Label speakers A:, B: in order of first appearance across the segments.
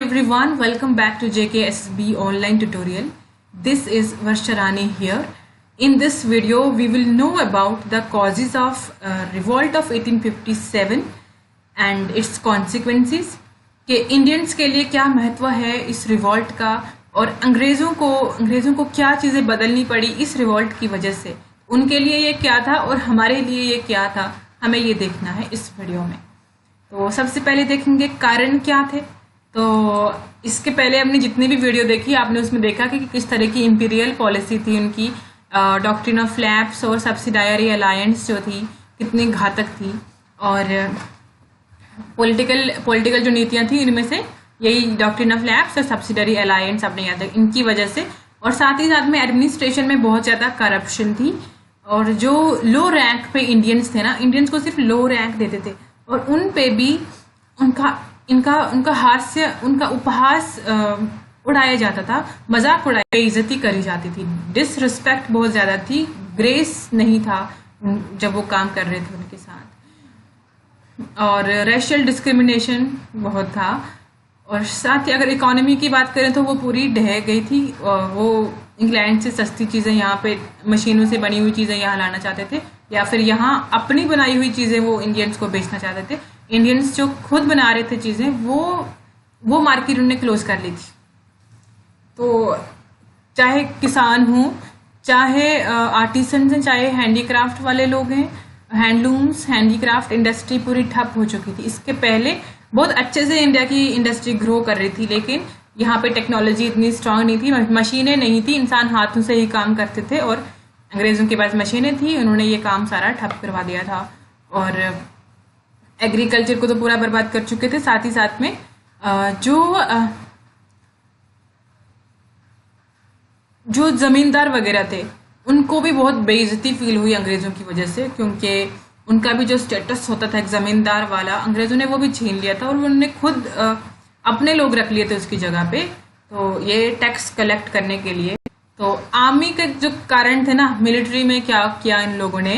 A: everyone, welcome back to JKSB online tutorial. This is Varsharani here. In this video, we will know about the causes of revolt of 1857 and its consequences. कि Indians के लिए क्या महत्व है इस revolt का और अंग्रेज़ों को क्या चीज़ें बदलनी पड़ी इस रिवॉल्ट की वजह से, उनके लिए ये क्या था और हमारे लिए ये क्या था, हमें ये देखना है इस वीडियो में। तो सबसे पहले देखेंगे कारण क्या थे। तो इसके पहले हमने जितनी भी वीडियो देखी आपने उसमें देखा कि किस तरह की इंपीरियल पॉलिसी थी उनकी, डॉक्ट्रिन ऑफ लैप्स और सब्सिडायरी अलायंस जो थी कितनी घातक थी, और पॉलिटिकल जो नीतियां थी इनमें से यही डॉक्ट्रिन ऑफ लैप्स और सब्सिडरी अलायंस आपने याद रखा, इनकी वजह से। और साथ ही साथ में एडमिनिस्ट्रेशन में बहुत ज़्यादा करप्शन थी और जो लो रैंक पे इंडियंस थे ना, इंडियंस को सिर्फ लो रैंक देते थे और उन पे भी उनका हास्य, उनका उपहास उड़ाया जाता था, मजाक उड़ाया, बेइज्जती करी जाती थी, डिसरिस्पेक्ट बहुत ज़्यादा थी, ग्रेस नहीं था जब वो काम कर रहे थे उनके साथ, और रेशियल डिस्क्रिमिनेशन बहुत था। और साथ ही अगर इकोनॉमी की बात करें तो वो पूरी ढह गई थी। वो इंग्लैंड से सस्ती चीज़ें यहाँ पे, मशीनों से बनी हुई चीज़ें यहाँ लाना चाहते थे, या फिर यहाँ अपनी बनाई हुई चीज़ें वो इंडियंस को बेचना चाहते थे। इंडियंस जो खुद बना रहे थे चीज़ें, वो मार्केट उन्होंने क्लोज कर ली थी। तो चाहे किसान हों, चाहे आर्टिसंस हैं, चाहे हैंडीक्राफ्ट वाले लोग हैं, हैंडलूम्स, हैंडीक्राफ्ट इंडस्ट्री पूरी ठप हो चुकी थी। इसके पहले बहुत अच्छे से इंडिया की इंडस्ट्री ग्रो कर रही थी, लेकिन यहाँ पे टेक्नोलॉजी इतनी स्ट्रांग नहीं थी, मशीनें नहीं थी, इंसान हाथों से ही काम करते थे, और अंग्रेज़ों के पास मशीनें थी, उन्होंने ये काम सारा ठप करवा दिया था और एग्रीकल्चर को तो पूरा बर्बाद कर चुके थे। साथ ही साथ में जो जमींदार वगैरह थे उनको भी बहुत बेइज्जती फील हुई अंग्रेज़ों की वजह से, क्योंकि उनका भी जो स्टेटस होता था एक ज़मींदार वाला, अंग्रेज़ों ने वो भी छीन लिया था और उन्होंने खुद अपने लोग रख लिए थे उसकी जगह पे, तो ये टैक्स कलेक्ट करने के लिए। तो आर्मी के जो कारण थे ना, मिलिट्री में क्या किया इन लोगों ने,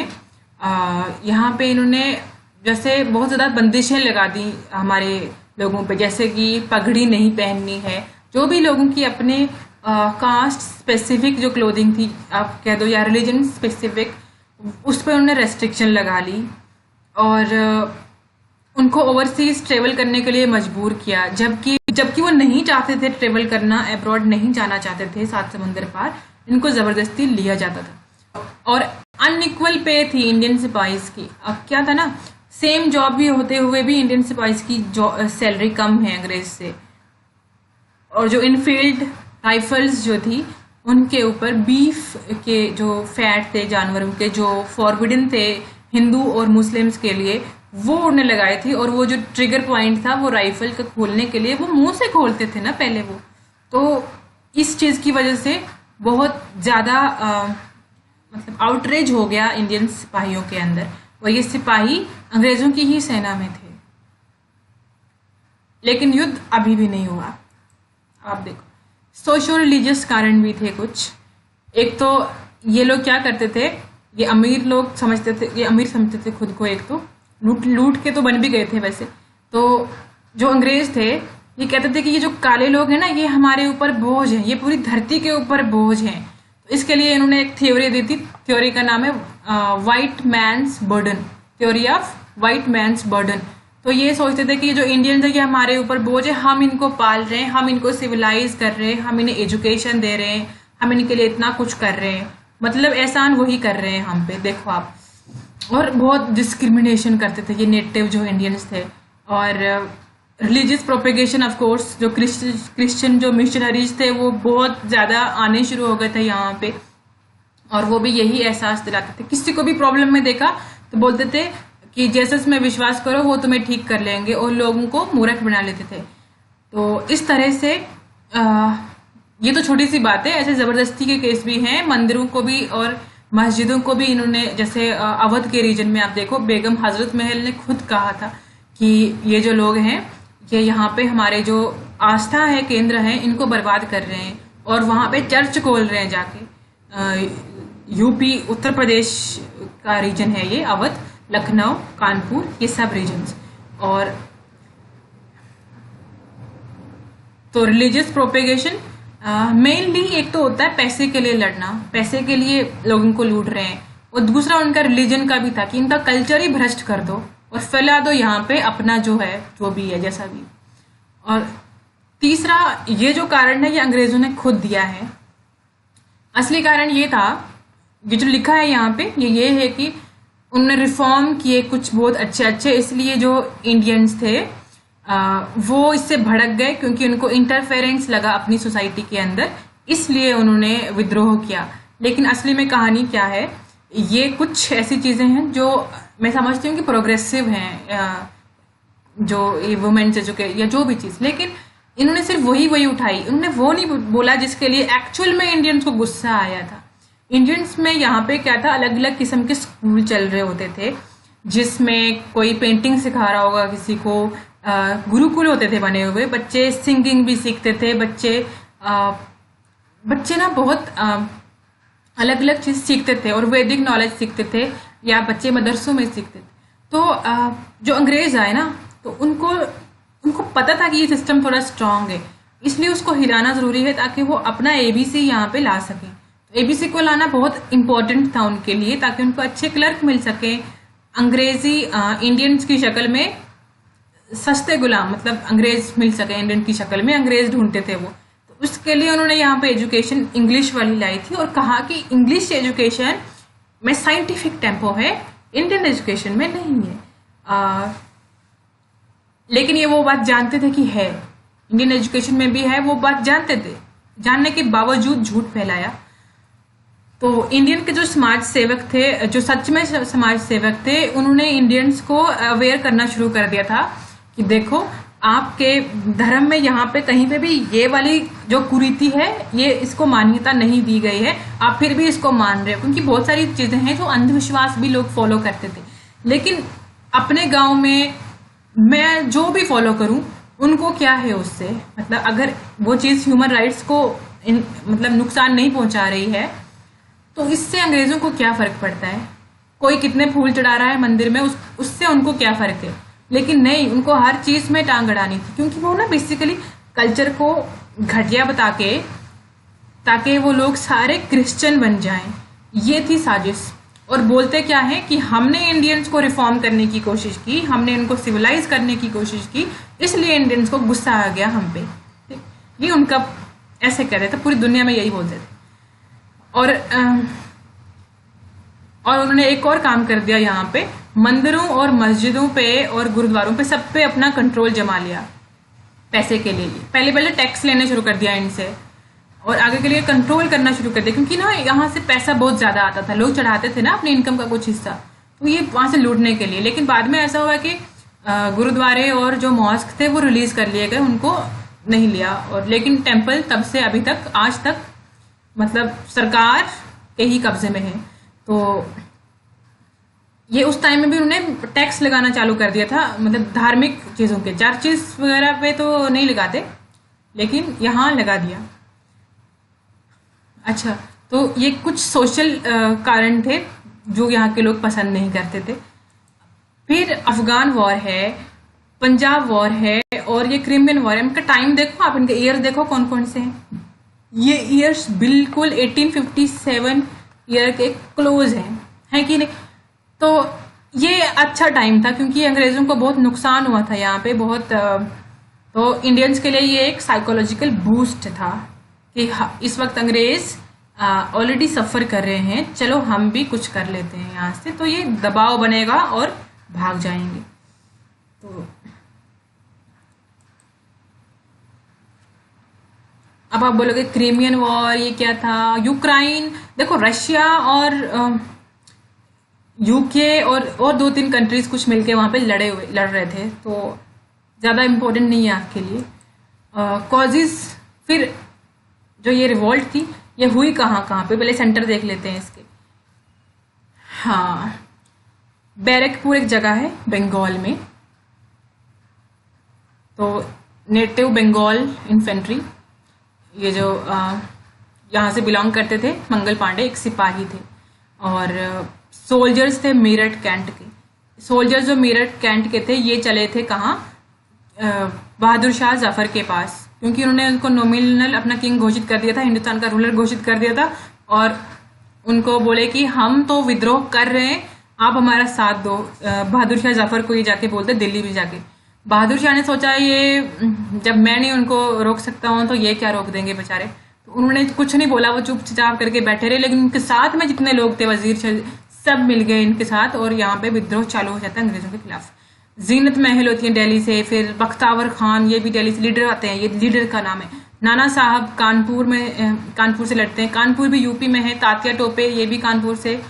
A: यहाँ पे इन्होंने जैसे बहुत ज़्यादा बंदिशें लगा दी हमारे लोगों पे, जैसे कि पगड़ी नहीं पहननी है, जो भी लोगों की अपने कास्ट स्पेसिफिक जो क्लोथिंग थी आप कह दो, या रिलीजन स्पेसिफिक, उस पर उन्होंने रेस्ट्रिक्शन लगा ली, और उनको ओवरसीज ट्रेवल करने के लिए मजबूर किया, जबकि वो नहीं चाहते थे ट्रेवल करना, अब्रॉड नहीं जाना चाहते थे, सात समंदर पार, इनको ज़बरदस्ती लिया जाता था। और अनइक्वल पे थी इंडियन सिपाहीज की। अब क्या था ना, सेम जॉब भी होते हुए भी इंडियन सिपाहीज की सैलरी कम है अंग्रेज से, और जो इनफील्ड राइफल्स जो थी उनके ऊपर बीफ के जो फैट थे जानवरों के, जो फॉरबिडन थे हिंदू और मुस्लिम्स के लिए, वो उन्हें लगाए थे। और वो जो ट्रिगर पॉइंट था वो राइफल का खोलने के लिए, वो मुंह से खोलते थे ना पहले वो, तो इस चीज़ की वजह से बहुत ज़्यादा मतलब आउटरेज हो गया इंडियन सिपाहियों के अंदर, और ये सिपाही अंग्रेज़ों की ही सेना में थे। लेकिन युद्ध अभी भी नहीं हुआ। आप देखो, सोशो रिलीजियस कारण भी थे कुछ। एक तो ये लोग क्या करते थे, ये अमीर लोग समझते थे, ये अमीर समझते थे खुद को, एक तो लूट के तो बन भी गए थे वैसे। तो जो अंग्रेज थे ये कहते थे कि ये जो काले लोग हैं ना, ये हमारे ऊपर बोझ हैं, ये पूरी धरती के ऊपर बोझ हैं। तो इसके लिए इन्होंने एक थ्योरी दी थी, थ्योरी का नाम है white man's burden, theory of white man's burden. तो ये सोचते थे कि ये जो इंडियंस है ये हमारे ऊपर बोझ है, हम इनको पाल रहे हैं, हम इनको सिविलाइज कर रहे हैं, हम इन्हें एजुकेशन दे रहे हैं, हम इनके लिए इतना कुछ कर रहे हैं, मतलब एहसान वही कर रहे हैं हम पे, देखो आप। और बहुत डिस्क्रिमिनेशन करते थे ये नेटिव जो इंडियंस थे। और रिलीजियस प्रोपेगेशन ऑफ कोर्स, जो क्रिश्चियन जो मिशनरीज थे वो बहुत ज़्यादा आने शुरू हो गए थे यहाँ पे, और वो भी यही एहसास दिलाते थे। किसी को भी प्रॉब्लम में देखा तो बोलते थे कि जीसस में विश्वास करो, वो तुम्हें ठीक कर लेंगे, और लोगों को मूर्ख बना लेते थे। तो इस तरह से ये तो छोटी सी बात है, ऐसे ज़बरदस्ती के केस भी हैं, मंदिरों को भी और मस्जिदों को भी इन्होंने, जैसे अवध के रीजन में आप देखो, बेगम हजरत महल ने खुद कहा था कि ये जो लोग हैं ये यहाँ पे हमारे जो आस्था है केंद्र हैं इनको बर्बाद कर रहे हैं, और वहाँ पे चर्च खोल रहे हैं जाके। यूपी उत्तर प्रदेश का रीजन है ये, अवध, लखनऊ, कानपुर, ये सब रीजन्स। और तो रिलीजियस प्रोपेगेशन मेनली एक तो होता है पैसे के लिए लड़ना, पैसे के लिए लोगों को लूट रहे हैं, और दूसरा उनका रिलीजन का भी था कि इनका कल्चर ही भ्रष्ट कर दो और फैला दो यहाँ पे अपना जो है, जो भी है जैसा भी। और तीसरा ये जो कारण है ये अंग्रेजों ने खुद दिया है। असली कारण ये था, ये जो लिखा है यहाँ पे, ये है कि उन्होंने रिफॉर्म किए कुछ बहुत अच्छे अच्छे, इसलिए जो इंडियंस थे वो इससे भड़क गए क्योंकि उनको इंटरफेरेंस लगा अपनी सोसाइटी के अंदर, इसलिए उन्होंने विद्रोह किया। लेकिन असली में कहानी क्या है, ये कुछ ऐसी चीजें हैं जो मैं समझती हूँ कि प्रोग्रेसिव हैं, जो ये वुमेन्स एजुकेशन या जो भी चीज, लेकिन इन्होंने सिर्फ वही उठाई, उन्होंने वो नहीं बोला जिसके लिए एक्चुअल में इंडियंस को गुस्सा आया था। इंडियंस में यहाँ पे क्या था, अलग अलग किस्म के स्कूल चल रहे होते थे, जिसमें कोई पेंटिंग सिखा रहा होगा किसी को, गुरुकुल होते थे बने हुए, बच्चे सिंगिंग भी सीखते थे, बच्चे ना बहुत अलग अलग चीज सीखते थे और वैदिक नॉलेज सीखते थे, या बच्चे मदरसों में सीखते थे। तो जो अंग्रेज आए ना, तो उनको पता था कि ये सिस्टम थोड़ा स्ट्रांग है, इसलिए उसको हिलाना जरूरी है ताकि वो अपना एबीसी यहाँ पे ला सकें। तो एबीसी को लाना बहुत इंपॉर्टेंट था उनके लिए, ताकि उनको अच्छे क्लर्क मिल सके। अंग्रेजी इंडियंस की शक्ल में सस्ते गुलाम, मतलब अंग्रेज मिल सके इंडियन की शक्ल में, अंग्रेज ढूंढते थे वो। तो उसके लिए उन्होंने यहाँ पे एजुकेशन इंग्लिश वाली लाई थी और कहा कि इंग्लिश एजुकेशन में साइंटिफिक टेम्पो है, इंडियन एजुकेशन में नहीं है। लेकिन ये वो बात जानते थे कि है, इंडियन एजुकेशन में भी है, वो बात जानते थे, जानने के बावजूद झूठ फैलाया। तो इंडियन के जो समाज सेवक थे, जो सच में समाज सेवक थे, उन्होंने इंडियंस को अवेयर करना शुरू कर दिया था कि देखो आपके धर्म में यहाँ पे कहीं पे भी ये वाली जो कुरीति है, ये इसको मान्यता नहीं दी गई है, आप फिर भी इसको मान रहे हो। क्योंकि बहुत सारी चीजें हैं जो अंधविश्वास भी लोग फॉलो करते थे, लेकिन अपने गांव में मैं जो भी फॉलो करूं उनको क्या है उससे, मतलब अगर वो चीज ह्यूमन राइट्स को मतलब नुकसान नहीं पहुंचा रही है, तो इससे अंग्रेजों को क्या फर्क पड़ता है, कोई कितने फूल चढ़ा रहा है मंदिर में, उससे उनको क्या फर्क है। लेकिन नहीं, उनको हर चीज में टांग अड़ानी थी, क्योंकि वो ना बेसिकली कल्चर को घटिया बता के, ताकि वो लोग सारे क्रिश्चियन बन जाएं, ये थी साजिश। और बोलते क्या है कि हमने इंडियंस को रिफॉर्म करने की कोशिश की, हमने इनको सिविलाइज करने की कोशिश की, इसलिए इंडियंस को गुस्सा आ गया हम पे। ये उनका ऐसे कहते थे, पूरी दुनिया में यही बोलते थे। और उन्होंने एक और काम कर दिया, यहाँ पे मंदिरों और मस्जिदों पे और गुरुद्वारों पे सब पे अपना कंट्रोल जमा लिया पैसे के लिए। पहले टैक्स लेने शुरू कर दिया इनसे और आगे के लिए कंट्रोल करना शुरू कर दिया, क्योंकि ना यहाँ से पैसा बहुत ज्यादा आता था, लोग चढ़ाते थे ना अपनी इनकम का कुछ हिस्सा, तो ये वहां से लूटने के लिए। लेकिन बाद में ऐसा हुआ कि गुरुद्वारे और जो मॉस्क थे वो रिलीज कर लिए गए, उनको नहीं लिया। और लेकिन टेम्पल तब से अभी तक, आज तक, मतलब सरकार के ही कब्जे में है। तो ये उस टाइम में भी उन्होंने टैक्स लगाना चालू कर दिया था, मतलब धार्मिक चीजों के, चर्चिस वगैरह पे तो नहीं लगाते, लेकिन यहाँ लगा दिया। अच्छा, तो ये कुछ सोशल कारण थे जो यहाँ के लोग पसंद नहीं करते थे। फिर अफगान वॉर है, पंजाब वॉर है और ये क्रिमियन वॉर है। इनका टाइम देखो आप, इनके ईयर देखो कौन कौन से हैं। ये ईयर्स बिल्कुल 1857 ईयर के क्लोज हैं, कि नहीं। तो ये अच्छा टाइम था क्योंकि अंग्रेजों को बहुत नुकसान हुआ था यहाँ पे, बहुत। तो इंडियंस के लिए ये एक साइकोलॉजिकल बूस्ट था कि इस वक्त अंग्रेज ऑलरेडी सफर कर रहे हैं, चलो हम भी कुछ कर लेते हैं यहाँ से, तो ये दबाव बनेगा और भाग जाएंगे। तो अब आप बोलोगे क्रीमियन वॉर ये क्या था, यूक्रेन, देखो रशिया और यूके और 2-3 कंट्रीज कुछ मिलके वहां पे लड़ रहे थे, तो ज्यादा इम्पोर्टेंट नहीं है आपके लिए। कॉजेज, फिर जो ये रिवॉल्ट थी ये हुई कहाँ पे, पहले सेंटर देख लेते हैं इसके। हाँ, बैरकपुर एक जगह है बंगाल में, तो नेटिव बंगाल इन्फेंट्री, ये जो यहाँ से बिलोंग करते थे, मंगल पांडे एक सिपाही थे, और सोल्जर्स थे मेरठ कैंट के। सोल्जर्स जो मेरठ कैंट के थे ये चले थे कहाँ, बहादुर शाह जफर के पास, क्योंकि उन्होंने उनको नॉमिनल अपना किंग घोषित कर दिया था, हिंदुस्तान का रूलर घोषित कर दिया था, और उनको बोले कि हम तो विद्रोह कर रहे हैं, आप हमारा साथ दो। बहादुर शाह जफर को ये जाके बोलते दिल्ली में जाके। बहादुर शाह ने सोचा ये जब मैं नहीं उनको रोक सकता हूँ तो ये क्या रोक देंगे बेचारे, तो उन्होंने कुछ नहीं बोला, वो चुपचाप करके बैठे रहे। लेकिन उनके साथ में जितने लोग थे वजीर सब मिल गए इनके साथ, और यहाँ पे विद्रोह चालू हो जाता है अंग्रेजों के खिलाफ। जीनत महल होती है दिल्ली से, फिर बख्तावर खान ये भी दिल्ली से लीडर आते हैं, ये लीडर का नाम है। नाना साहब कानपुर से लड़ते हैं, कानपुर भी यूपी में है। तात्या टोपे ये भी कानपुर से,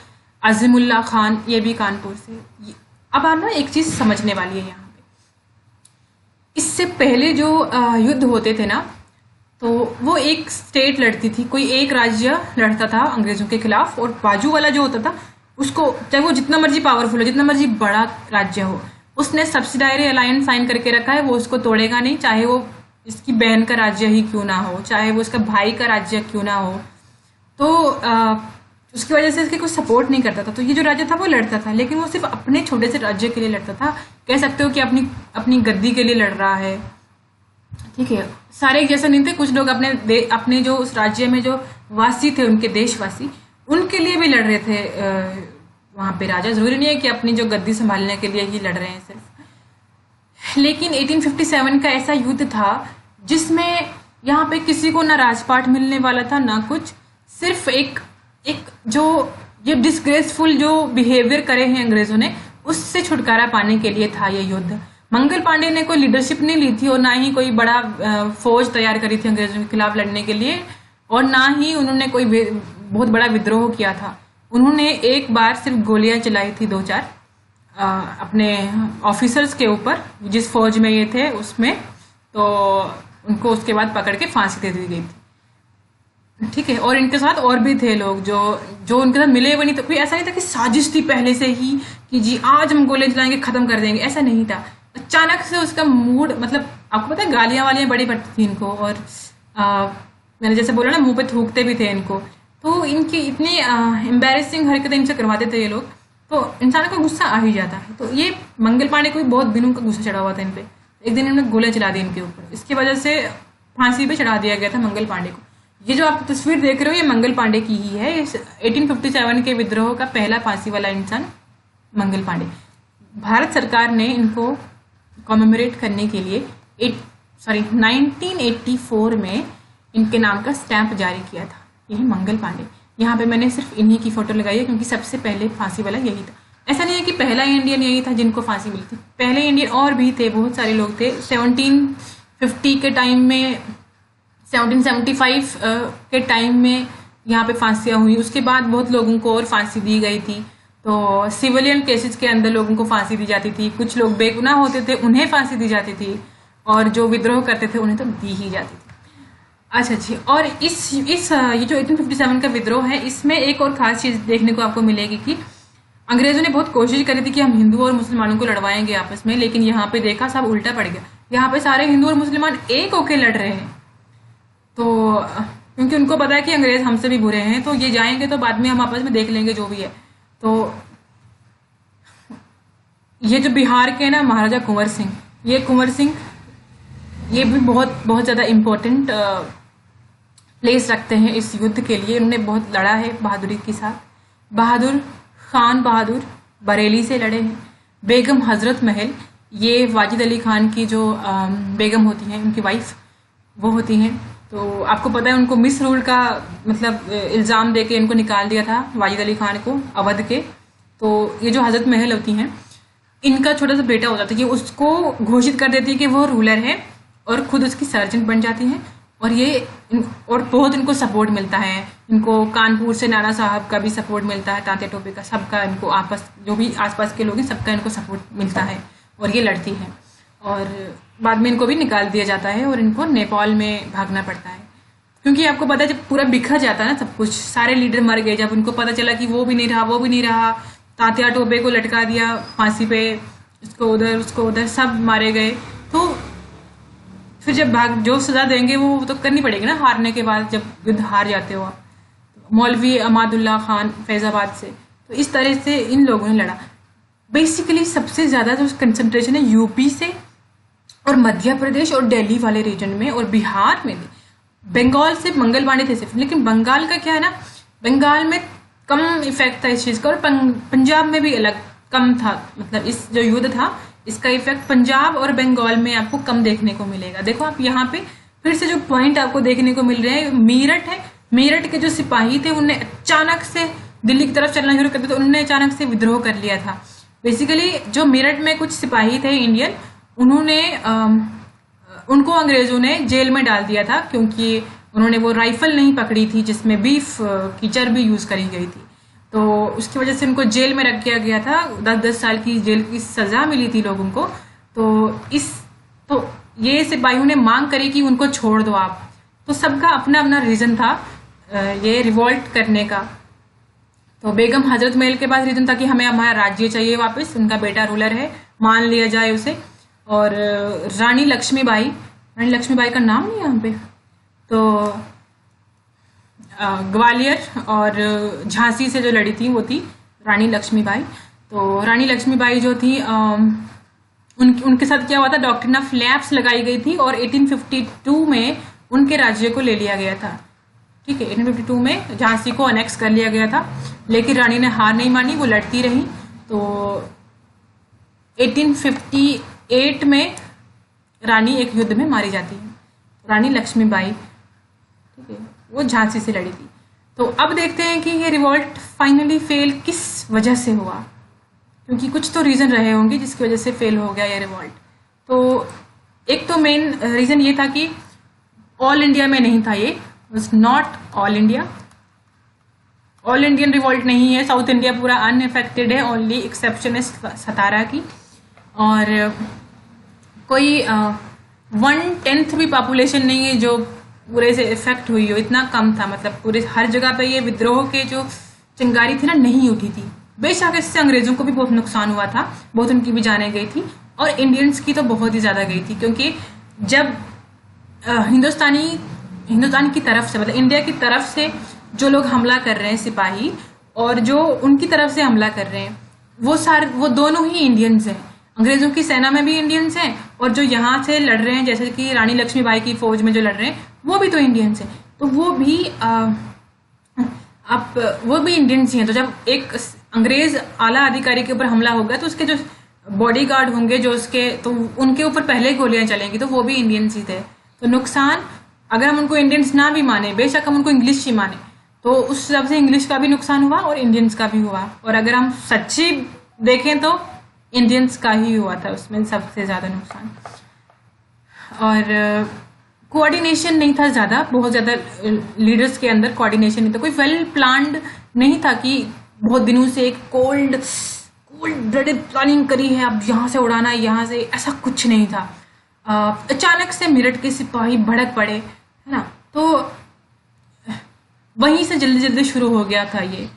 A: अजीमुल्ला खान ये भी कानपुर से। अब आप ना एक चीज समझने वाली है यहाँ पे, इससे पहले जो युद्ध होते थे ना, तो वो एक स्टेट लड़ती थी, कोई एक राज्य लड़ता था अंग्रेजों के खिलाफ, और बाजू वाला जो होता था उसको, चाहे वो जितना मर्जी पावरफुल हो, जितना मर्जी बड़ा राज्य हो, उसने सब्सिडायरी अलायंस साइन करके रखा है, वो उसको तोड़ेगा नहीं, चाहे वो इसकी बहन का राज्य ही क्यों ना हो, चाहे वो उसका भाई का राज्य क्यों ना हो। तो उसकी वजह से इसके कुछ सपोर्ट नहीं करता था। तो ये जो राज्य था वो लड़ता था, लेकिन वो सिर्फ अपने छोटे से राज्य के लिए लड़ता था। कह सकते हो कि अपनी गद्दी के लिए लड़ रहा है, ठीक है। सारे एक जैसे नहीं थे, कुछ लोग अपने जो उस राज्य में जो वासी थे, उनके देशवासी, उनके लिए भी लड़ रहे थे वहां पे राजा। जरूरी नहीं है कि अपनी जो गद्दी संभालने के लिए ही लड़ रहे हैं सिर्फ। लेकिन 1857 का ऐसा युद्ध था जिसमें यहाँ पे किसी को ना राजपाट मिलने वाला था ना कुछ, सिर्फ एक जो ये डिसग्रेसफुल जो बिहेवियर करे हैं अंग्रेजों ने, उससे छुटकारा पाने के लिए था ये युद्ध। मंगल पांडे ने कोई लीडरशिप नहीं ली थी, और ना ही कोई बड़ा फौज तैयार करी थी अंग्रेजों के खिलाफ लड़ने के लिए, और ना ही उन्होंने कोई बहुत बड़ा विद्रोह किया था। उन्होंने एक बार सिर्फ गोलियां चलाई थी 2-4 अपने ऑफिसर्स के ऊपर, जिस फौज में ये थे उसमें, तो उनको उसके बाद पकड़ के फांसी दे दी गई थी, ठीक है। और इनके साथ और भी थे लोग जो उनके साथ मिले हुए नहीं, तो कोई ऐसा नहीं था कि साजिश थी पहले से ही कि जी आज हम गोले चलाएंगे खत्म कर देंगे, ऐसा नहीं था। अचानक से उसका मूड, मतलब आपको पता है गालियां वालियां बड़ी पड़ती थी इनको, और मैंने जैसे बोला ना मुंह पे थूकते भी थे इनको, तो इनकी इतनी एम्बेरसिंग हरकतें इनसे करवाते थे ये लोग, तो इंसान को गुस्सा आ ही जाता है। तो ये मंगल पांडे को भी बहुत दिनों का गुस्सा चढ़ा हुआ था इन पे। एक दिन इन्होंने गोले चला दी इनके ऊपर, इसकी वजह से फांसी पे चढ़ा दिया गया था मंगल पांडे को। ये जो आप तस्वीर देख रहे हो ये मंगल पांडे की ही है। 1857 के विद्रोह का पहला फांसी वाला इंसान मंगल पांडे। भारत सरकार ने इनको कॉमेमोरेट करने के लिए 1984 में इनके नाम का स्टैंप जारी किया था। यही मंगल पांडे। यहाँ पे मैंने सिर्फ इन्हीं की फोटो लगाई है क्योंकि सबसे पहले फांसी वाला यही था। ऐसा नहीं है कि पहला इंडियन यही था जिनको फांसी मिली थी, पहले इंडियन और भी थे, बहुत सारे लोग थे। 1750 के टाइम में, 1775 के टाइम में यहाँ पे फांसियाँ हुई। उसके बाद बहुत लोगों को और फांसी दी गई थी। तो सिविलियन केसेस के अंदर लोगों को फांसी दी जाती थी, कुछ लोग बेगुनाह होते थे उन्हें फांसी दी जाती थी, और जो विद्रोह करते थे उन्हें तो दी ही जाती थी। अच्छा जी, और इस ये जो 1857 का विद्रोह है, इसमें एक और खास चीज देखने को आपको मिलेगी कि अंग्रेजों ने बहुत कोशिश करी थी कि हम हिंदू और मुसलमानों को लड़वाएंगे आपस में, लेकिन यहाँ पे देखा सब उल्टा पड़ गया। यहाँ पे सारे हिंदू और मुसलमान एक होके लड़ रहे हैं। तो क्योंकि उनको पता है कि अंग्रेज हमसे भी बुरे हैं, तो ये जाएंगे तो बाद में हम आपस में देख लेंगे जो भी है। तो ये जो बिहार के ना महाराजा कुंवर सिंह, ये भी बहुत बहुत ज्यादा इम्पोर्टेंट प्लेस रखते हैं इस युद्ध के लिए। उन्होंने बहुत लड़ा है बहादुरी के साथ। खान बहादुर बरेली से लड़े हैं। बेगम हजरत महल, ये वाजिद अली खान की जो बेगम होती हैं, उनकी वाइफ वो होती हैं। तो आपको पता है उनको मिस रूल का मतलब इल्ज़ाम देके इनको निकाल दिया था वाजिद अली खान को अवध के। तो ये जो हजरत महल होती हैं, इनका छोटा सा बेटा होता था, ये उसको घोषित कर देती है कि वो रूलर है और खुद उसकी सर्जन बन जाती हैं। और बहुत इनको सपोर्ट मिलता है। इनको कानपुर से नाना साहब का भी सपोर्ट मिलता है, तात्या टोपे का, सबका इनको आपस जो भी आसपास के लोग हैं सबका इनको सपोर्ट मिलता है, और ये लड़ती है। और बाद में इनको भी निकाल दिया जाता है और इनको नेपाल में भागना पड़ता है, क्योंकि आपको पता है जब पूरा बिखर जाता है ना सब कुछ, सारे लीडर मर गए, जब उनको पता चला कि वो भी नहीं रहा, तात्या टोपे को लटका दिया फांसी पे, उसको उधर सब मारे गए। तो फिर जब जो सजा देंगे वो तो करनी पड़ेगी ना हारने के बाद, जब युद्ध हार जाते हो आप। मौलवी अमादुल्ला खान फैजाबाद से, तो इस तरह से इन लोगों ने लड़ा। बेसिकली सबसे ज्यादा जो कंसंट्रेशन है यूपी से और मध्य प्रदेश और दिल्ली वाले रीजन में और बिहार में भी। बंगाल से मंगलवाणी थे सिर्फ, लेकिन बंगाल का क्या है ना, बंगाल में कम इफेक्ट था इस चीज का, और पंजाब में भी अलग कम था। मतलब इस जो युद्ध था इसका इफेक्ट पंजाब और बंगाल में आपको कम देखने को मिलेगा। देखो आप यहाँ पे फिर से जो पॉइंट आपको देखने को मिल रहे हैं, मेरठ है, मेरठ के जो सिपाही थे उन्होंने अचानक से दिल्ली की तरफ चलना शुरू कर दिया, तो उन्होंने अचानक से विद्रोह कर लिया था। बेसिकली जो मेरठ में कुछ सिपाही थे इंडियन, उन्होंने उनको अंग्रेजों ने जेल में डाल दिया था, क्योंकि उन्होंने वो राइफल नहीं पकड़ी थी जिसमें बीफ की चर्बी यूज करी गई थी। तो उसकी वजह से उनको जेल में रख दिया गया था, 10-10 साल की जेल की सजा मिली थी लोगों को। तो ये सिपाहियों ने मांग करी कि उनको छोड़ दो आप। तो सबका अपना अपना रीजन था ये रिवोल्ट करने का। तो बेगम हजरत महल के पास रीजन था कि हमें हमारा राज्य चाहिए वापस, उनका बेटा रूलर है, मान लिया जाए उसे। और रानी लक्ष्मीबाई का नाम नहीं यहाँ पे, तो ग्वालियर और झांसी से जो लड़ी थी वो थी रानी लक्ष्मीबाई। तो रानी लक्ष्मीबाई जो थी उनके साथ क्या हुआ था, डॉक्ट्रिन ऑफ लैप्स लगाई गई थी और 1852 में उनके राज्य को ले लिया गया था। ठीक है, 1852 में झांसी को अनेक्स कर लिया गया था, लेकिन रानी ने हार नहीं मानी, वो लड़ती रही। तो 1858 में रानी एक युद्ध में मारी जाती है, रानी लक्ष्मीबाई। ठीक है, वो झांसी से लड़ी थी। तो अब देखते हैं कि ये रिवोल्ट फाइनली फेल किस वजह से हुआ, क्योंकि कुछ तो रीजन रहे होंगे जिसकी वजह से फेल हो गया ये रिवोल्ट। तो एक तो मेन रीजन ये था कि ऑल इंडिया में नहीं था, ये was not all India, all Indian revolt नहीं है। साउथ इंडिया पूरा अनइफेक्टेड है, ओनली एक्सेप्शन है सतारा की। और कोई 1/10 भी पॉपुलेशन नहीं है जो पूरे से इफेक्ट हुई हो, इतना कम था। मतलब पूरे हर जगह पे ये विद्रोह के जो चिंगारी थी ना नहीं उठी थी। बेशक इससे अंग्रेजों को भी बहुत नुकसान हुआ था, बहुत उनकी भी जानें गई थी, और इंडियंस की तो बहुत ही ज्यादा गई थी, क्योंकि जब हिंदुस्तान की तरफ से, मतलब इंडिया की तरफ से जो लोग हमला कर रहे हैं सिपाही, और जो उनकी तरफ से हमला कर रहे हैं, वो दोनों ही इंडियंस हैं। अंग्रेजों की सेना में भी इंडियंस हैं, और जो यहाँ से लड़ रहे हैं जैसे कि रानी लक्ष्मीबाई की फौज में जो लड़ रहे हैं वो भी तो इंडियंस हैं। तो वो भी इंडियंस ही हैं। तो जब एक अंग्रेज आला अधिकारी के ऊपर हमला होगा तो उसके जो बॉडीगार्ड होंगे जो उसके, तो उनके ऊपर पहले गोलियां चलेंगी, तो वो भी इंडियंस ही थे। तो नुकसान, अगर हम उनको इंडियंस ना भी माने, बेशक हम उनको इंग्लिश ही माने, तो उस हिसाब से इंग्लिश का भी नुकसान हुआ और इंडियंस का भी हुआ। और अगर हम सच्ची देखें तो इंडियंस का ही हुआ था उसमें सबसे ज्यादा नुकसान। और कोऑर्डिनेशन नहीं था ज्यादा, बहुत ज्यादा लीडर्स के अंदर कोऑर्डिनेशन नहीं था, कोई वेल प्लान्ड नहीं था कि बहुत दिनों से एक कोल्ड ब्लडेड प्लानिंग करी है, अब यहाँ से उड़ाना है, यहाँ से, ऐसा कुछ नहीं था। अचानक से मेरठ के सिपाही भड़क पड़े, है ना, तो वहीं से जल्दी जल्दी शुरू हो गया था ये।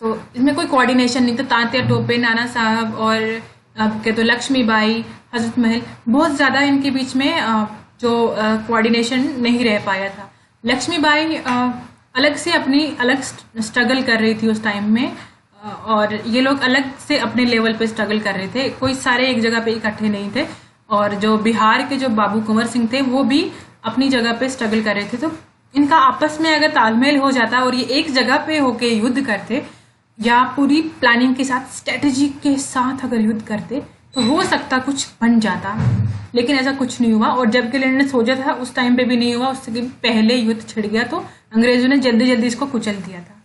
A: तो इसमें कोई कोऑर्डिनेशन नहीं था। तांत्या टोपे, नाना साहब और आपके तो लक्ष्मीबाई, हजरत महल, बहुत ज्यादा इनके बीच में जो कोऑर्डिनेशन नहीं रह पाया था। लक्ष्मीबाई अलग से अपनी अलग स्ट्रगल कर रही थी उस टाइम में, और ये लोग अलग से अपने लेवल पे स्ट्रगल कर रहे थे, कोई सारे एक जगह पे इकट्ठे नहीं थे। और जो बिहार के जो बाबू कुंवर सिंह थे वो भी अपनी जगह पे स्ट्रगल कर रहे थे। तो इनका आपस में अगर तालमेल हो जाता और ये एक जगह पे होके युद्ध करते, या पूरी प्लानिंग के साथ, स्ट्रेटेजी के साथ अगर युद्ध करते, तो हो सकता कुछ बन जाता। लेकिन ऐसा कुछ नहीं हुआ, और जब के ने सोचा था उस टाइम पे भी नहीं हुआ, उससे पहले युद्ध छिड़ गया, तो अंग्रेजों ने जल्दी जल्दी इसको कुचल दिया था।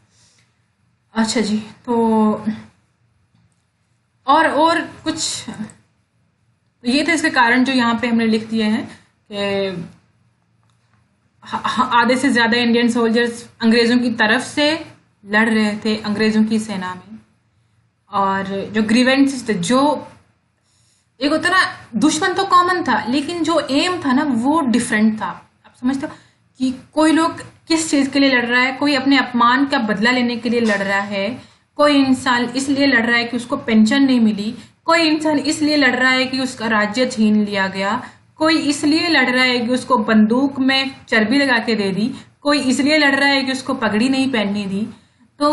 A: अच्छा जी, तो और कुछ ये थे इसके कारण जो यहाँ पे हमने लिख दिए हैं कि आधे से ज्यादा इंडियन सोल्जर्स अंग्रेजों की तरफ से लड़ रहे थे अंग्रेजों की सेना में। और जो ग्रीवेंसेस थे, जो एक होता ना, दुश्मन तो कॉमन था लेकिन जो एम था ना वो डिफरेंट था। आप समझते हो कि कोई लोग किस चीज के लिए लड़ रहा है, कोई अपने अपमान का बदला लेने के लिए लड़ रहा है, कोई इंसान इसलिए लड़ रहा है कि उसको पेंशन नहीं मिली, कोई इंसान इसलिए लड़ रहा है कि उसका राज्य छीन लिया गया, कोई इसलिए लड़ रहा है कि उसको बंदूक में चर्बी लगा के दे दी, कोई इसलिए लड़ रहा है कि उसको पगड़ी नहीं पहननी दी। तो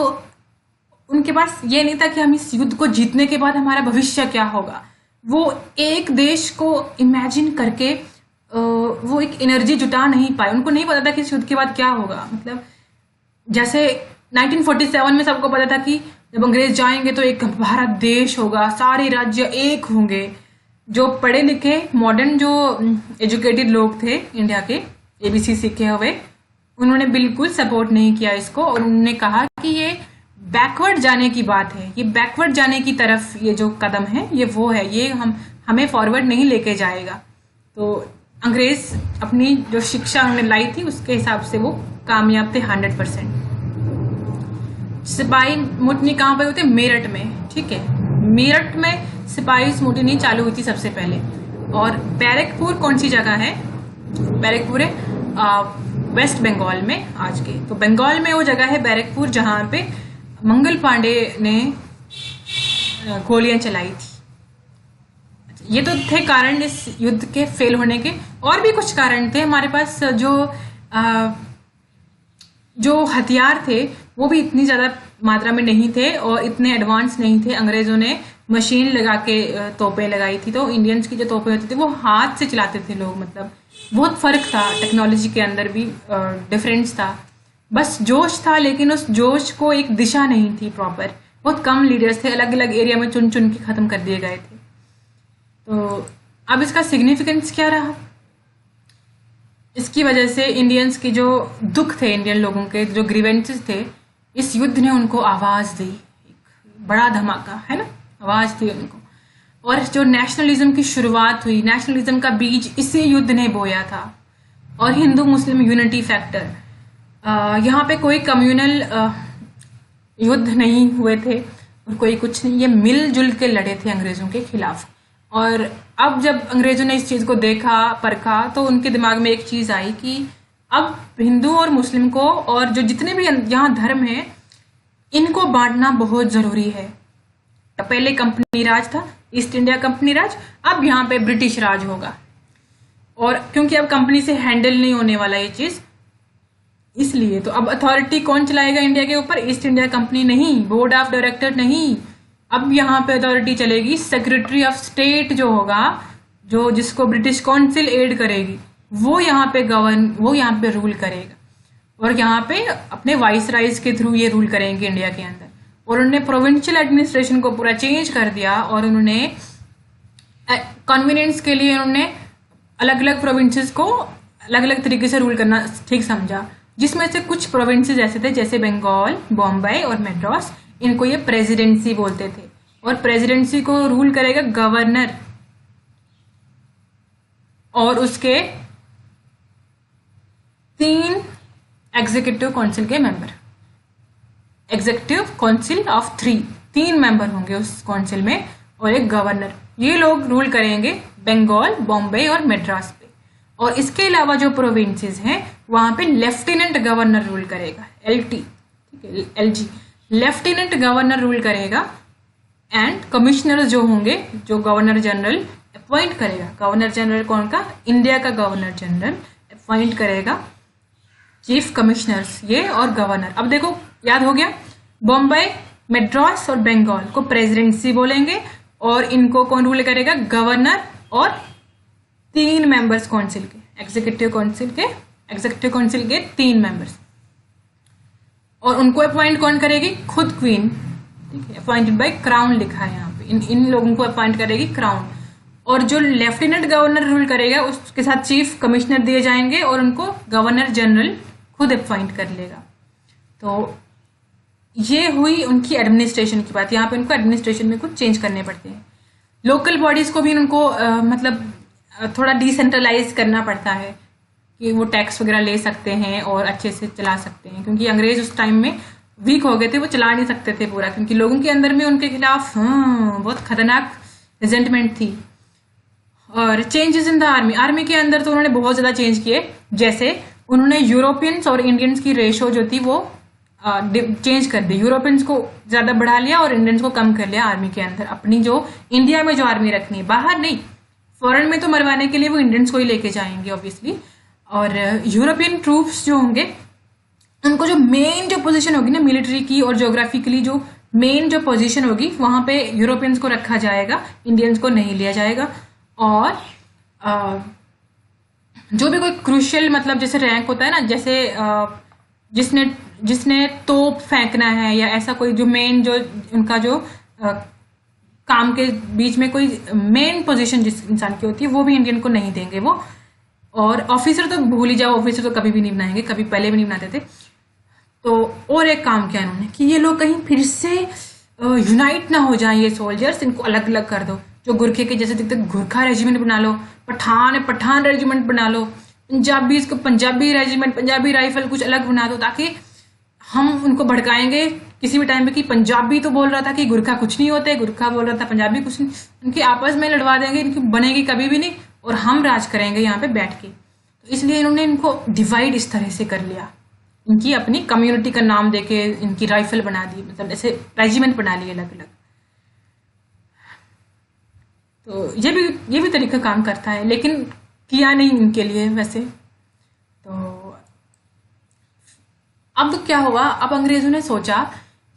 A: उनके पास ये नहीं था कि हम इस युद्ध को जीतने के बाद हमारा भविष्य क्या होगा, वो एक देश को इमेजिन करके वो एक एनर्जी जुटा नहीं पाए। उनको नहीं पता था कि इस युद्ध के बाद क्या होगा। मतलब जैसे 1947 में सबको पता था कि जब अंग्रेज जाएंगे तो एक भारत देश होगा, सारे राज्य एक होंगे। जो पढ़े लिखे मॉडर्न जो एजुकेटेड लोग थे इंडिया के, एबीसी सीखे हुए, उन्होंने बिल्कुल सपोर्ट नहीं किया इसको, और उन्होंने कहा कि ये बैकवर्ड जाने की बात है, ये बैकवर्ड जाने की तरफ ये जो कदम है ये वो है, ये हमें फॉरवर्ड नहीं लेके जाएगा। तो अंग्रेज अपनी जो शिक्षा उन्होंने लाई थी उसके हिसाब से वो कामयाब थे 100%। सिपाही मुठनी कहाँ पे होते? मेरठ में। ठीक है, मेरठ में सिपाही मुठनी चालू हुई थी सबसे पहले। और बैरकपुर कौन सी जगह है? बैरकपुर है वेस्ट बंगाल में आज के। तो बंगाल में वो जगह है बैरकपुर जहाँ पे मंगल पांडे ने गोलियां चलाई थी। ये तो थे कारण इस युद्ध के फेल होने के। और भी कुछ कारण थे हमारे पास। जो हथियार थे वो भी इतनी ज्यादा मात्रा में नहीं थे और इतने एडवांस नहीं थे। अंग्रेजों ने मशीन लगा के तोपें लगाई थी, तो इंडियंस की जो तोपें होती थी वो हाथ से चलाते थे लोग। मतलब बहुत फर्क था, टेक्नोलॉजी के अंदर भी डिफरेंस था। बस जोश था, लेकिन उस जोश को एक दिशा नहीं थी प्रॉपर। बहुत कम लीडर्स थे, अलग अलग एरिया में चुन चुन के खत्म कर दिए गए थे। तो अब इसका सिग्निफिकेंस क्या रहा? इसकी वजह से इंडियंस की जो दुख थे, इंडियन लोगों के जो ग्रीवेंसेस थे, इस युद्ध ने उनको आवाज दी। एक बड़ा धमाका है ना, आवाज दी उनको। और जो नेशनलिज्म की शुरुआत हुई, नेशनलिज्म का बीज इसी युद्ध ने बोया था। और हिंदू मुस्लिम यूनिटी फैक्टर, यहाँ पे कोई कम्युनल युद्ध नहीं हुए थे और कोई कुछ नहीं, ये मिलजुल के लड़े थे अंग्रेजों के खिलाफ। और अब जब अंग्रेजों ने इस चीज को देखा, परखा, तो उनके दिमाग में एक चीज आई कि अब हिंदू और मुस्लिम को और जो जितने भी यहाँ धर्म है इनको बांटना बहुत जरूरी है। पहले कंपनी राज था, ईस्ट इंडिया कंपनी राज, अब यहाँ पे ब्रिटिश राज होगा। और क्योंकि अब कंपनी से हैंडल नहीं होने वाला ये चीज, इसलिए तो अब अथॉरिटी कौन चलाएगा इंडिया के ऊपर? ईस्ट इंडिया कंपनी नहीं, बोर्ड ऑफ डायरेक्टर नहीं, अब यहाँ पे अथॉरिटी चलेगी सेक्रेटरी ऑफ स्टेट जो होगा, जो जिसको ब्रिटिश काउंसिल एड करेगी, वो यहाँ पे रूल करेगा। और यहाँ पे अपने वाइस राइज के थ्रू ये रूल करेंगे इंडिया के अंदर। और उन्होंने प्रोविंशियल एडमिनिस्ट्रेशन को पूरा चेंज कर दिया और उन्होंने कन्वीनियंस के लिए उन्होंने अलग अलग प्रोविंसेस को अलग अलग तरीके से रूल करना ठीक समझा। जिसमें से कुछ प्रोविंसेस ऐसे थे जैसे बंगाल, बॉम्बे और मैड्रास, इनको ये प्रेसिडेंसी बोलते थे। और प्रेसिडेंसी को रूल करेगा गवर्नर और उसके 3 एग्जीक्यूटिव काउंसिल के member. Executive council of 3 member होंगे उस काउंसिल में और एक गवर्नर। ये लोग रूल करेंगे बंगाल, बॉम्बे और मैड्रास पे। और इसके अलावा जो प्रोविंसेस हैं वहां पे लेफ्टिनेंट गवर्नर रूल करेगा, LT, ठीक है, LG, लेफ्टिनेंट गवर्नर रूल करेगा। एंड कमिश्नर जो होंगे, जो गवर्नर जनरल अपॉइंट करेगा। गवर्नर जनरल कौन का? इंडिया का गवर्नर जनरल अपॉइंट करेगा चीफ कमिश्नर्स, ये और गवर्नर। अब देखो याद हो गया, बॉम्बे, मैड्रास और बंगाल को प्रेसिडेंसी बोलेंगे और इनको कौन रूल करेगा? गवर्नर और 3 मेंबर्स काउंसिल के, एग्जीक्यूटिव काउंसिल के 3 मेंबर्स। और उनको अपॉइंट कौन करेगी? खुद क्वीन, ठीक है, अपॉइंटेड बाय क्राउन लिखा है यहाँ पे। इन लोगों को अपॉइंट करेगी क्राउन। और जो लेफ्टिनेंट गवर्नर रूल करेगा उसके साथ चीफ कमिश्नर दिए जाएंगे और उनको गवर्नर जनरल खुद अपॉइंट कर लेगा। तो ये हुई उनकी एडमिनिस्ट्रेशन की बात। यहाँ पे उनको एडमिनिस्ट्रेशन में कुछ चेंज करने पड़ते हैं। लोकल बॉडीज को भी उनको मतलब थोड़ा डिसेंट्रलाइज करना पड़ता है कि वो टैक्स वगैरह ले सकते हैं और अच्छे से चला सकते हैं, क्योंकि अंग्रेज उस टाइम में वीक हो गए थे, वो चला नहीं सकते थे पूरा, क्योंकि लोगों के अंदर में उनके खिलाफ बहुत खतरनाक रिजेंटमेंट थी। और चेंजेस इन द आर्मी के अंदर तो उन्होंने बहुत ज्यादा चेंज किए। जैसे उन्होंने यूरोपियंस और इंडियंस की रेशो जो थी वो चेंज कर दी। यूरोपियंस को ज्यादा बढ़ा लिया और इंडियंस को कम कर लिया आर्मी के अंदर। अपनी जो इंडिया में जो आर्मी रखनी है, बाहर नहीं, फॉरेन में तो मरवाने के लिए वो इंडियंस को ही लेके जाएंगे ऑब्वियसली। और यूरोपियन ट्रूप्स जो होंगे उनको जो मेन जो पोजीशन होगी ना मिलिट्री की और ज्योग्राफिकली जो मेन जो पोजीशन होगी वहां पे यूरोपियंस को रखा जाएगा, इंडियंस को नहीं लिया जाएगा। और जो भी कोई क्रूशियल मतलब जैसे रैंक होता है ना, जैसे जिसने जिसने तोप फेंकना है या ऐसा कोई जो मेन जो उनका जो काम के बीच में कोई मेन पोजीशन जिस इंसान की होती है वो भी इंडियन को नहीं देंगे वो। और ऑफिसर तो भूल ही जाओ, ऑफिसर तो कभी भी नहीं बनाएंगे, कभी पहले भी नहीं बनाते थे। तो और एक काम किया इन्होंने कि ये लोग कहीं फिर से यूनाइट ना हो जाएं ये सोल्जर्स, इनको अलग अलग कर दो। जो गुरखे के जैसे दिखते गुरखा रेजिमेंट बना लो, पठान है पठान रेजिमेंट बना लो, पंजाबी इसको पंजाबी रेजिमेंट, पंजाबी राइफल कुछ अलग बना दो, ताकि हम उनको भड़काएंगे किसी भी टाइम पे कि पंजाबी तो बोल रहा था कि गुरखा कुछ नहीं होते, गुरखा बोल रहा था पंजाबी कुछ नहीं, इनकी आपस में लड़वा देंगे, इनकी बनेगी कभी भी नहीं और हम राज करेंगे यहाँ पे बैठ के। तो इसलिए इन्होंने इनको डिवाइड इस तरह से कर लिया, इनकी अपनी कम्युनिटी का नाम देके इनकी राइफल बना दी, मतलब ऐसे रेजिमेंट बना लिए अलग अलग। तो ये भी तरीका काम करता है, लेकिन किया नहीं इनके लिए वैसे। तो अब क्या हुआ, अब अंग्रेजों ने सोचा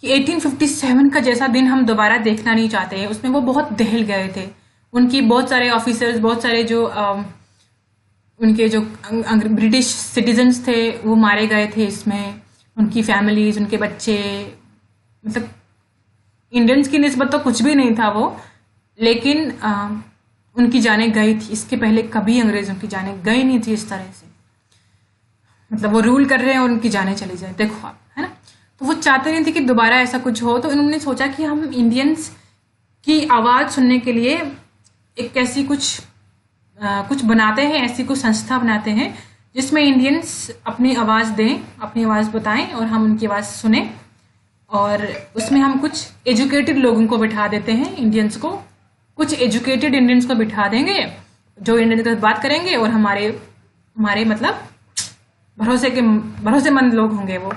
A: कि 1857 का जैसा दिन हम दोबारा देखना नहीं चाहते। उसमें वो बहुत दहल गए थे, उनकी बहुत सारे ऑफिसर्स, बहुत सारे जो उनके जो ब्रिटिश सिटीजन्स थे वो मारे गए थे इसमें, उनकी फैमिलीज, उनके बच्चे, मतलब इंडियंस की निस्बत तो कुछ भी नहीं था वो, लेकिन उनकी जानें गई थी। इसके पहले कभी अंग्रेजों की जानें गई नहीं थी इस तरह से, मतलब वो रूल कर रहे हैं और उनकी जानें चली जाए, देखो आप, है ना। तो वो चाहते नहीं थे कि दोबारा ऐसा कुछ हो, तो इन्होंने सोचा कि हम इंडियंस की आवाज़ सुनने के लिए एक ऐसी कुछ बनाते हैं, ऐसी कुछ संस्था बनाते हैं जिसमें इंडियंस अपनी आवाज़ दें, अपनी आवाज़ बताएं और हम उनकी आवाज़ सुने। और उसमें हम कुछ एजुकेटेड लोगों को बिठा देते हैं, इंडियंस को, कुछ एजुकेटेड इंडियंस को बिठा देंगे जो इंडियन के साथ बात करेंगे और हमारे मतलब भरोसेमंद लोग होंगे। वो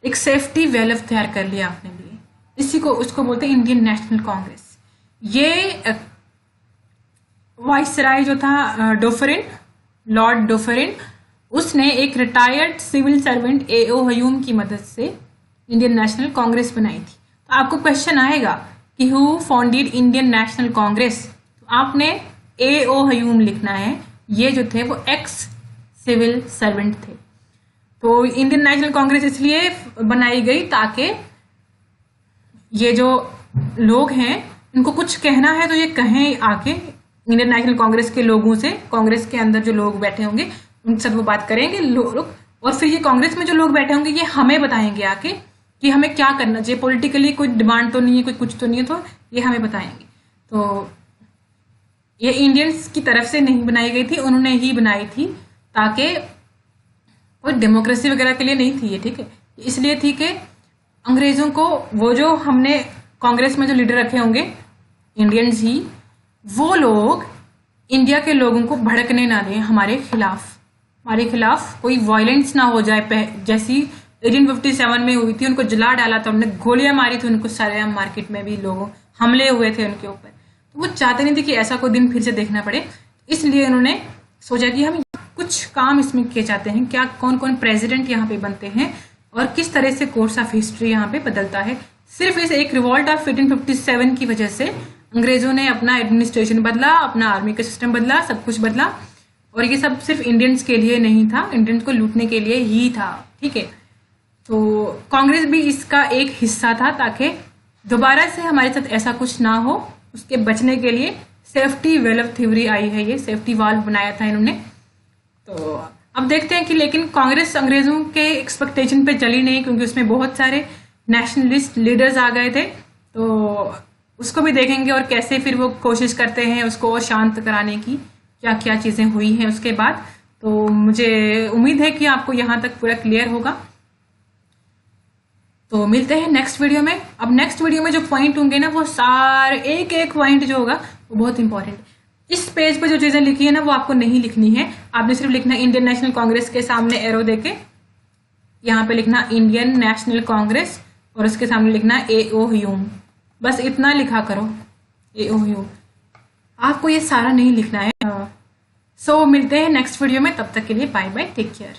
A: एक सेफ्टी वेल्व तैयार कर लिया अपने लिए, उसको बोलते हैं इंडियन नेशनल कांग्रेस। ये वाइसराय जो था डोफरिन, लॉर्ड डोफरिन, उसने एक retired civil servant A.O. Hume की मदद से इंडियन नेशनल कांग्रेस बनाई थी। तो आपको क्वेश्चन आएगा कि who founded Indian national Congress, तो आपने A.O. ह्यूम लिखना है। ये जो थे वो एक्स सिविल सर्वेंट थे। तो इंडियन नेशनल कांग्रेस इसलिए बनाई गई ताकि ये जो लोग हैं इनको कुछ कहना है तो ये कहें आके इंडियन नेशनल कांग्रेस के लोगों से, कांग्रेस के अंदर जो लोग बैठे होंगे उनके साथ वो बात करेंगे लोग, और फिर ये कांग्रेस में जो लोग बैठे होंगे ये हमें बताएंगे आके कि हमें क्या करना चाहिए, पॉलिटिकली कोई डिमांड तो नहीं है, कोई कुछ तो नहीं है, तो ये हमें बताएंगे। तो ये इंडियंस की तरफ से नहीं बनाई गई थी, उन्होंने ही बनाई थी, ताकि कोई डेमोक्रेसी वगैरह के लिए नहीं थी ये, ठीक है। इसलिए थी कि अंग्रेजों को वो जो हमने कांग्रेस में जो लीडर रखे होंगे इंडियंस ही, वो लोग इंडिया के लोगों को भड़कने ना दें हमारे खिलाफ कोई वायलेंस ना हो जाए। जैसी 1857 में हुई थी, उनको जला डाला था, उन्होंने गोलियां मारी थी उनको, सारे मार्केट में भी लोगों हमले हुए थे उनके ऊपर। तो वो चाहते नहीं थे कि ऐसा कोई दिन फिर से देखना पड़े, इसलिए उन्होंने सोचा कि हम कुछ काम इसमें किए जाते हैं, क्या कौन कौन प्रेसिडेंट यहाँ पे बनते हैं और किस तरह से कोर्स ऑफ हिस्ट्री यहाँ पे बदलता है। सिर्फ इस एक रिवॉल्ट ऑफ 1857 की वजह से अंग्रेजों ने अपना एडमिनिस्ट्रेशन बदला, अपना आर्मी का सिस्टम बदला, सब कुछ बदला, और ये सब सिर्फ इंडियंस के लिए नहीं था, इंडियंस को लूटने के लिए ही था, ठीक है। तो कांग्रेस भी इसका एक हिस्सा था, ताकि दोबारा से हमारे साथ ऐसा कुछ ना हो, उसके बचने के लिए सेफ्टी वेल्व थ्योरी आई है, ये सेफ्टी वाल्व बनाया था इन्होंने। तो अब देखते हैं कि लेकिन कांग्रेस अंग्रेजों के एक्सपेक्टेशन पे चली नहीं, क्योंकि उसमें बहुत सारे नेशनलिस्ट लीडर्स आ गए थे। तो उसको भी देखेंगे और कैसे फिर वो कोशिश करते हैं उसको और शांत कराने की, क्या क्या चीज़ें हुई हैं उसके बाद। तो मुझे उम्मीद है कि आपको यहाँ तक पूरा क्लियर होगा। तो मिलते हैं नेक्स्ट वीडियो में। अब नेक्स्ट वीडियो में जो पॉइंट होंगे ना, वो सारे एक एक पॉइंट जो होगा वो बहुत इंपॉर्टेंट। इस पेज पे जो चीज़ें लिखी है ना वो आपको नहीं लिखनी है, आपने सिर्फ लिखना है इंडियन नेशनल कांग्रेस के सामने एरो देके यहाँ पे लिखना इंडियन नेशनल कांग्रेस और उसके सामने लिखना A.O. ह्यूम, बस इतना लिखा करो A.O. ह्यूम, आपको ये सारा नहीं लिखना है। सो मिलते हैं नेक्स्ट वीडियो में, तब तक के लिए बाय बाय, टेक केयर।